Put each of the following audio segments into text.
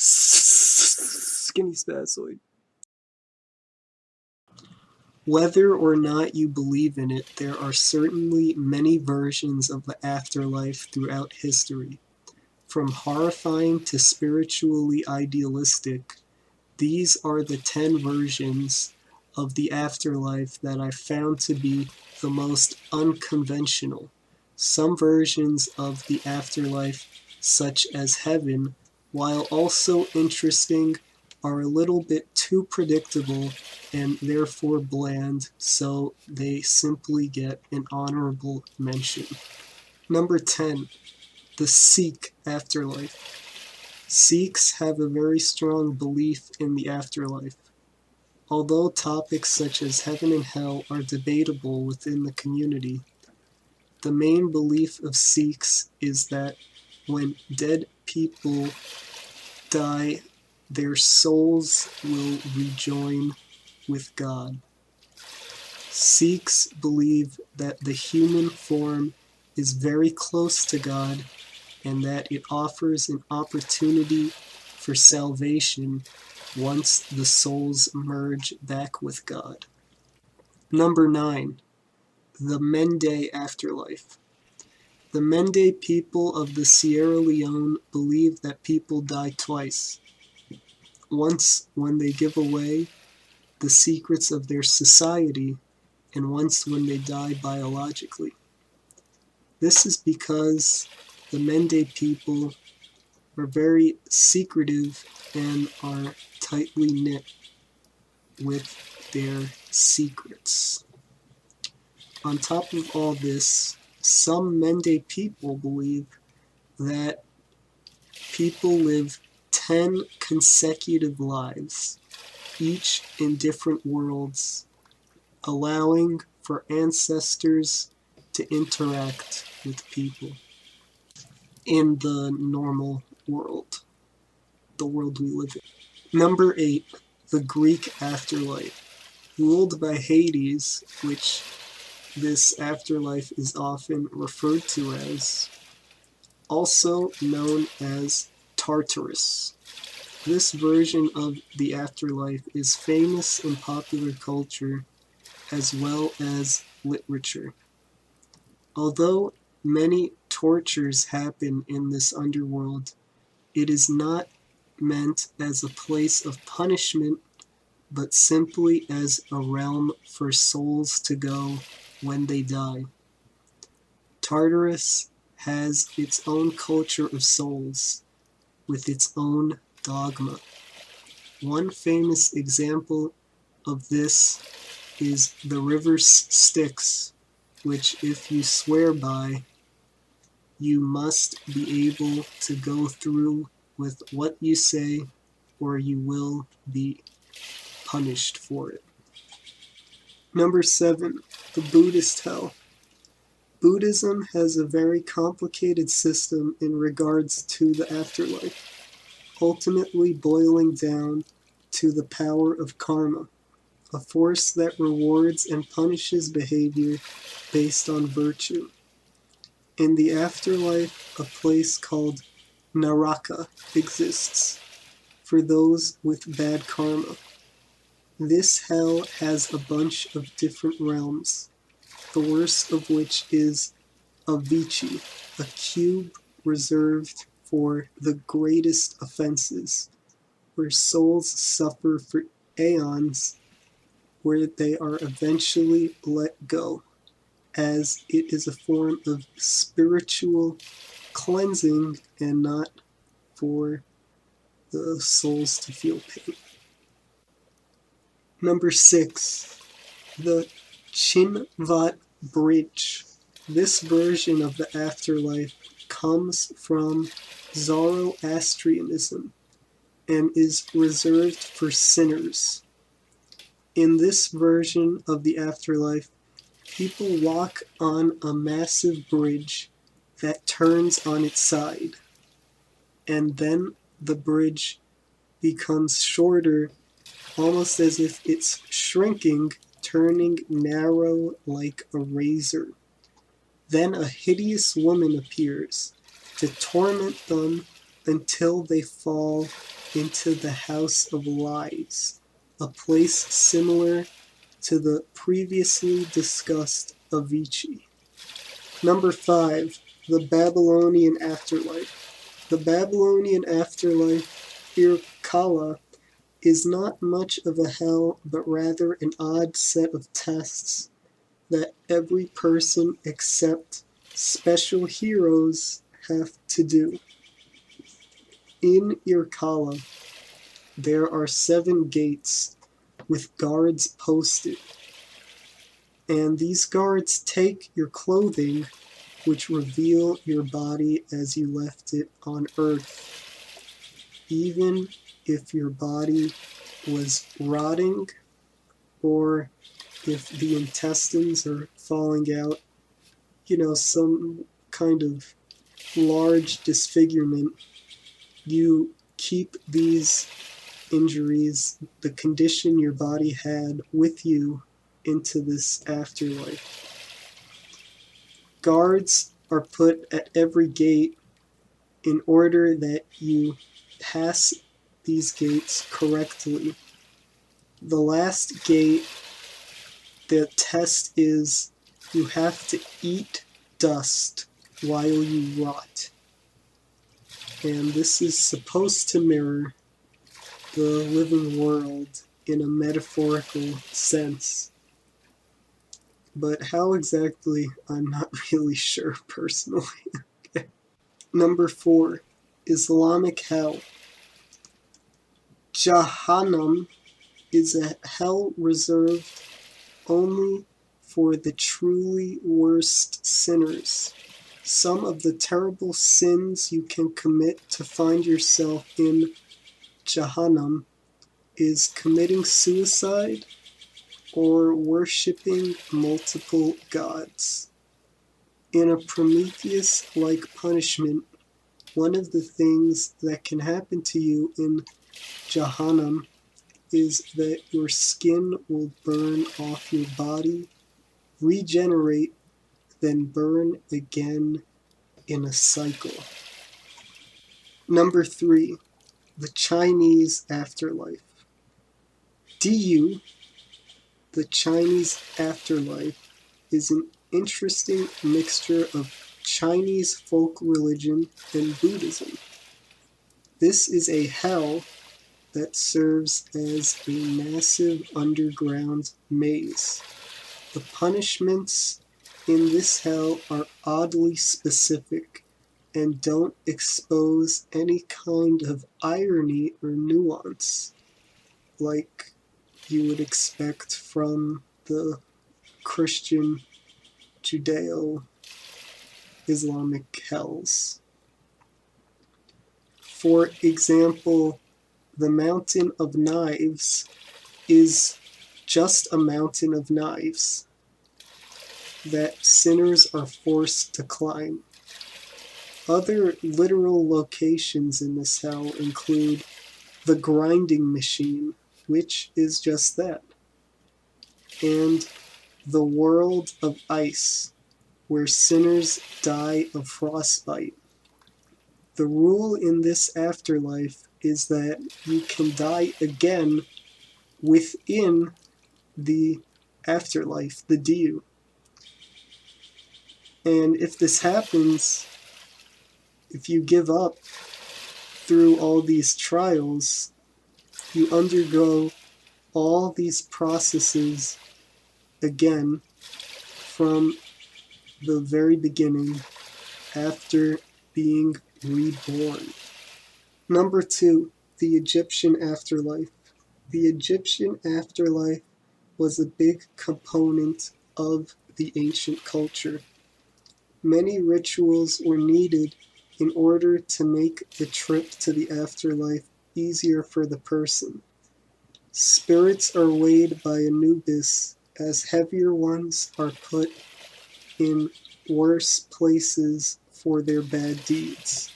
Skinny Spazoid. Whether or not you believe in it, there are certainly many versions of the afterlife throughout history. From horrifying to spiritually idealistic, these are the 10 versions of the afterlife that I found to be the most unconventional. Some versions of the afterlife, such as heaven, while also interesting, are a little bit too predictable and therefore bland, so they simply get an honorable mention. Number 10. The Sikh afterlife. Sikhs have a very strong belief in the afterlife. Although topics such as heaven and hell are debatable within the community, the main belief of Sikhs is that when dead people die, their souls will rejoin with God. Sikhs believe that the human form is very close to God and that it offers an opportunity for salvation once the souls merge back with God. Number 9. The Mende afterlife. The Mende people of the Sierra Leone believe that people die twice. Once when they give away the secrets of their society, and once when they die biologically. This is because the Mende people are very secretive and are tightly knit with their secrets. On top of all this, some Mende people believe that people live 10 consecutive lives, each in different worlds, allowing for ancestors to interact with people in the normal world, the world we live in. Number 8. The Greek afterlife. Ruled by Hades, which this afterlife is often referred to as, also known as Tartarus. This version of the afterlife is famous in popular culture as well as literature. Although many tortures happen in this underworld, it is not meant as a place of punishment, but simply as a realm for souls to go when they die. Tartarus has its own culture of souls, with its own dogma. One famous example of this is the river Styx, which if you swear by, you must be able to go through with what you say, or you will be punished for it. Number 7. The Buddhist hell. Buddhism has a very complicated system in regards to the afterlife, ultimately boiling down to the power of karma, a force that rewards and punishes behavior based on virtue. In the afterlife, a place called Naraka exists for those with bad karma. This hell has a bunch of different realms, the worst of which is Avicii, a cube reserved for the greatest offenses, where souls suffer for aeons, where they are eventually let go, as it is a form of spiritual cleansing and not for the souls to feel pain. Number 6. The Chinvat Bridge. This version of the afterlife comes from Zoroastrianism and is reserved for sinners. In this version of the afterlife, people walk on a massive bridge that turns on its side, and then the bridge becomes shorter, almost as if it's shrinking, turning narrow like a razor. Then a hideous woman appears to torment them until they fall into the House of Lies, a place similar to the previously discussed Avicii. Number 5. The Babylonian Afterlife. The Babylonian afterlife, Irkalla, is not much of a hell, but rather an odd set of tests that every person except special heroes have to do. In Irkalla, there are 7 gates with guards posted, and these guards take your clothing, which reveal your body as you left it on Earth, even if your body was rotting or if the intestines are falling out, some kind of large disfigurement. You keep these injuries, the condition your body had, with you into this afterlife. Guards are put at every gate in order that you pass these gates correctly. The last gate, the test is you have to eat dust while you rot. And this is supposed to mirror the living world in a metaphorical sense. But how exactly, I'm not really sure personally. Number 4. Islamic Hell. Jahannam is a hell reserved only for the truly worst sinners. Some of the terrible sins you can commit to find yourself in Jahannam is committing suicide or worshipping multiple gods. In a Prometheus-like punishment, one of the things that can happen to you in Jahannam is that your skin will burn off your body, regenerate, then burn again in a cycle. Number 3. The Chinese Afterlife. Diyu, the Chinese afterlife, is an interesting mixture of Chinese folk religion and Buddhism. This is a hell that serves as a massive underground maze. The punishments in this hell are oddly specific and don't expose any kind of irony or nuance like you would expect from the Christian Judeo-Islamic hells. For example, the Mountain of Knives is just a mountain of knives that sinners are forced to climb. Other literal locations in this hell include the grinding machine, which is just that, and the world of ice, where sinners die of frostbite. The rule in this afterlife is that you can die again within the afterlife, the Diyu. And if this happens, if you give up through all these trials, you undergo all these processes again from the very beginning after being reborn. Number 2, the Egyptian afterlife. The Egyptian afterlife was a big component of the ancient culture. Many rituals were needed in order to make the trip to the afterlife easier for the person. Spirits are weighed by Anubis, as heavier ones are put in worse places for their bad deeds.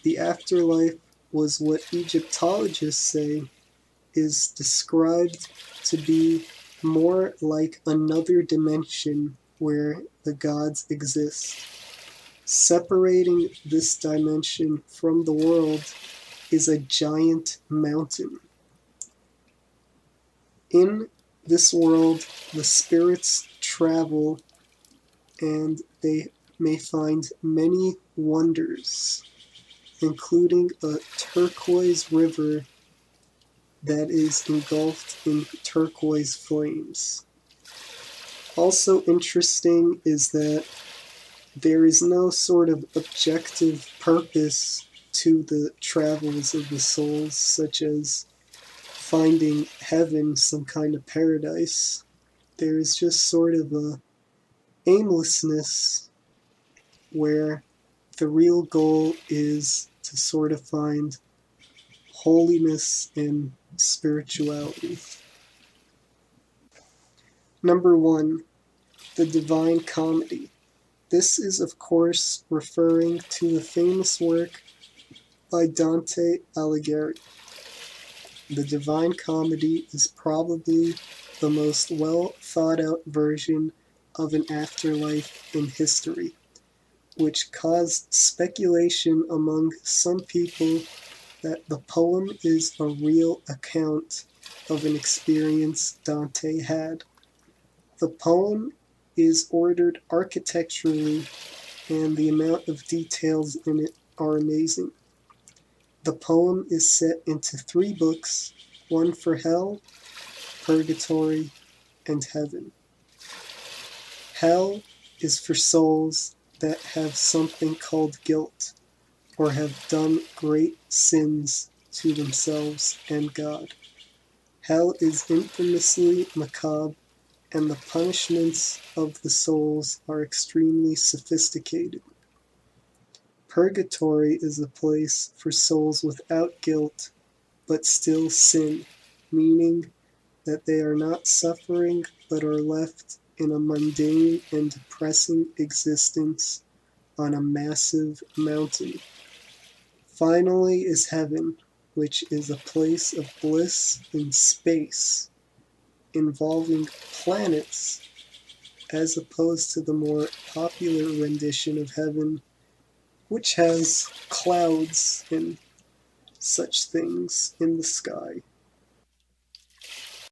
The afterlife was what Egyptologists say is described to be more like another dimension where the gods exist. Separating this dimension from the world is a giant mountain. In this world, the spirits travel and they may find many wonders, including a turquoise river that is engulfed in turquoise flames. Also interesting is that there is no sort of objective purpose to the travels of the souls, such as finding heaven, some kind of paradise. There is just sort of a aimlessness where the real goal is to sort of find holiness and spirituality. Number 1, the Divine Comedy. This is, of course, referring to the famous work by Dante Alighieri. The Divine Comedy is probably the most well thought out version of an afterlife in history, which caused speculation among some people that the poem is a real account of an experience Dante had. The poem is ordered architecturally, and the amount of details in it are amazing. The poem is set into 3 books, one for hell, purgatory, and heaven. Hell is for souls that have something called guilt, or have done great sins to themselves and God. Hell is infamously macabre, and the punishments of the souls are extremely sophisticated. Purgatory is a place for souls without guilt, but still sin, meaning that they are not suffering, but are left in a mundane and depressing existence on a massive mountain. Finally is heaven, which is a place of bliss in space, involving planets, as opposed to the more popular rendition of heaven, which has clouds and such things in the sky.